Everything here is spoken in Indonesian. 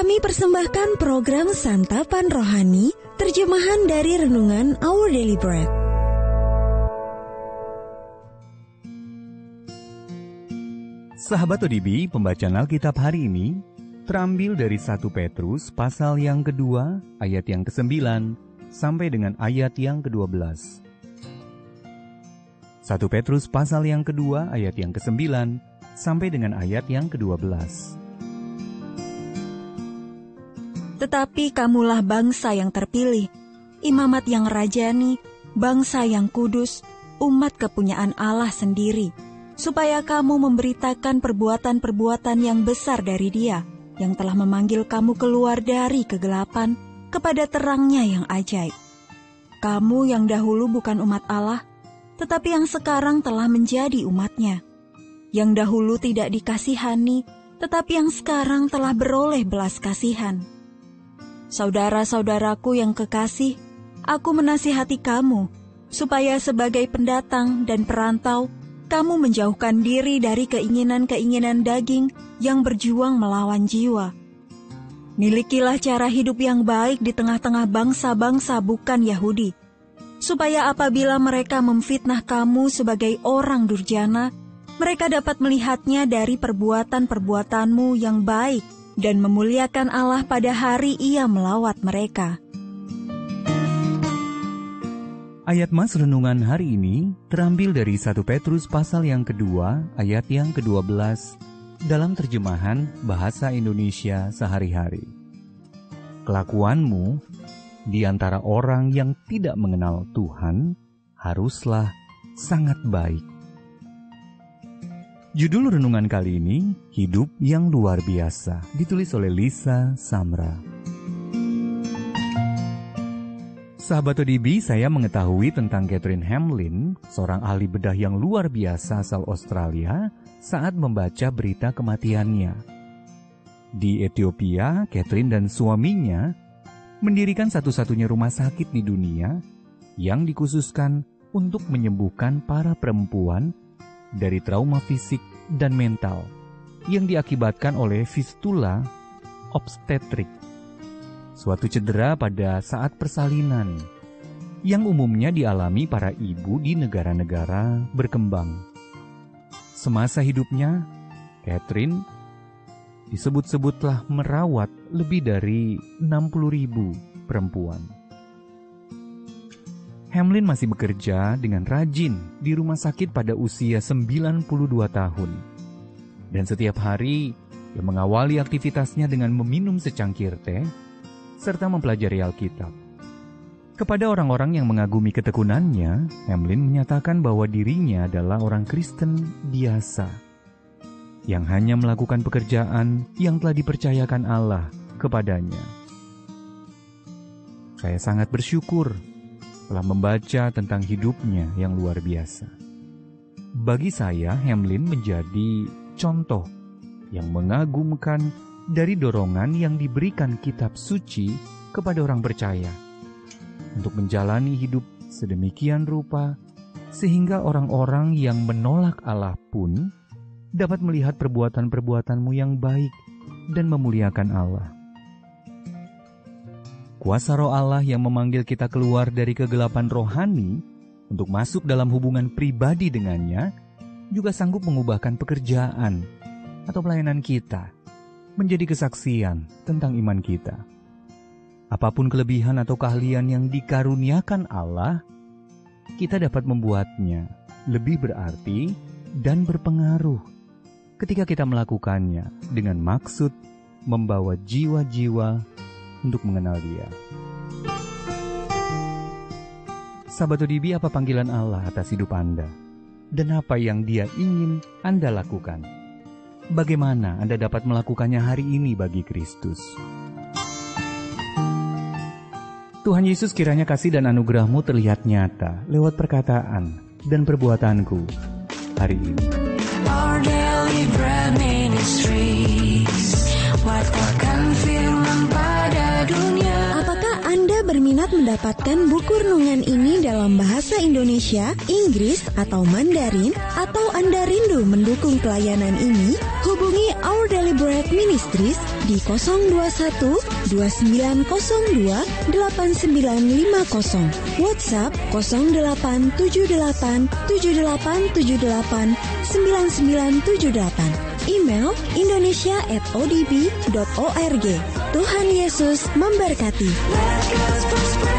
Kami persembahkan program Santapan Rohani, terjemahan dari Renungan Our Daily Bread. Sahabat ODB, pembacaan Alkitab hari ini terambil dari 1 Petrus pasal yang kedua, ayat yang ke-9 sampai dengan ayat yang ke-12. 1 Petrus pasal yang kedua, ayat yang ke-9 sampai dengan ayat yang ke-12. Tetapi kamulah bangsa yang terpilih, imamat yang rajani, bangsa yang kudus, umat kepunyaan Allah sendiri, supaya kamu memberitakan perbuatan-perbuatan yang besar dari Dia, yang telah memanggil kamu keluar dari kegelapan kepada terangnya yang ajaib. Kamu yang dahulu bukan umat Allah, tetapi yang sekarang telah menjadi umat-Nya. Yang dahulu tidak dikasihani, tetapi yang sekarang telah beroleh belas kasihan. Saudara-saudaraku yang kekasih, aku menasihati kamu, supaya sebagai pendatang dan perantau, kamu menjauhkan diri dari keinginan-keinginan daging yang berjuang melawan jiwa. Milikilah cara hidup yang baik di tengah-tengah bangsa-bangsa bukan Yahudi, supaya apabila mereka memfitnah kamu sebagai orang durjana, mereka dapat melihatnya dari perbuatan-perbuatanmu yang baik, dan memuliakan Allah pada hari Ia melawat mereka. Ayat Mas Renungan hari ini terambil dari 1 Petrus pasal yang kedua, ayat yang ke-12 dalam terjemahan Bahasa Indonesia Sehari-hari. Kelakuanmu di antara orang yang tidak mengenal Tuhan haruslah sangat baik. Judul renungan kali ini, Hidup yang Luar Biasa, ditulis oleh Lisa Samra. Sahabat ODB, saya mengetahui tentang Catherine Hamlin, seorang ahli bedah yang luar biasa asal Australia, saat membaca berita kematiannya. Di Ethiopia, Catherine dan suaminya mendirikan satu-satunya rumah sakit di dunia yang dikhususkan untuk menyembuhkan para perempuan dari trauma fisik dan mental yang diakibatkan oleh fistula obstetrik, suatu cedera pada saat persalinan yang umumnya dialami para ibu di negara-negara berkembang. Semasa hidupnya, Catherine disebut-sebutlah merawat lebih dari 60.000 perempuan. Hamlin masih bekerja dengan rajin di rumah sakit pada usia 92 tahun. Dan setiap hari, ia mengawali aktivitasnya dengan meminum secangkir teh, serta mempelajari Alkitab. Kepada orang-orang yang mengagumi ketekunannya, Hamlin menyatakan bahwa dirinya adalah orang Kristen biasa, yang hanya melakukan pekerjaan yang telah dipercayakan Allah kepadanya. Saya sangat bersyukur telah membaca tentang hidupnya yang luar biasa. Bagi saya, Hamlin menjadi contoh yang mengagumkan dari dorongan yang diberikan kitab suci kepada orang percaya untuk menjalani hidup sedemikian rupa sehingga orang-orang yang menolak Allah pun dapat melihat perbuatan-perbuatanmu yang baik dan memuliakan Allah. Kuasa Roh Allah yang memanggil kita keluar dari kegelapan rohani untuk masuk dalam hubungan pribadi dengannya juga sanggup mengubahkan pekerjaan atau pelayanan kita menjadi kesaksian tentang iman kita. Apapun kelebihan atau keahlian yang dikaruniakan Allah, kita dapat membuatnya lebih berarti dan berpengaruh ketika kita melakukannya dengan maksud membawa jiwa-jiwa untuk mengenal Dia. Sahabat ODB, apa panggilan Allah atas hidup Anda? Dan apa yang Dia ingin Anda lakukan? Bagaimana Anda dapat melakukannya hari ini bagi Kristus? Tuhan Yesus, kiranya kasih dan anugerah-Mu terlihat nyata lewat perkataan dan perbuatanku hari ini. Our Daily Bread Ministries, watakkan firman pada dunia. Apakah Anda berminat mendapatkan buku renungan ini dalam bahasa Indonesia, Inggris, atau Mandarin? Atau Anda rindu mendukung pelayanan ini? Hubungi Our Daily Bread Ministries di 021 2902 8950, WhatsApp 0878 7878 9978, email indonesia@odb.org. Tuhan Yesus memberkati. Let God's prosper.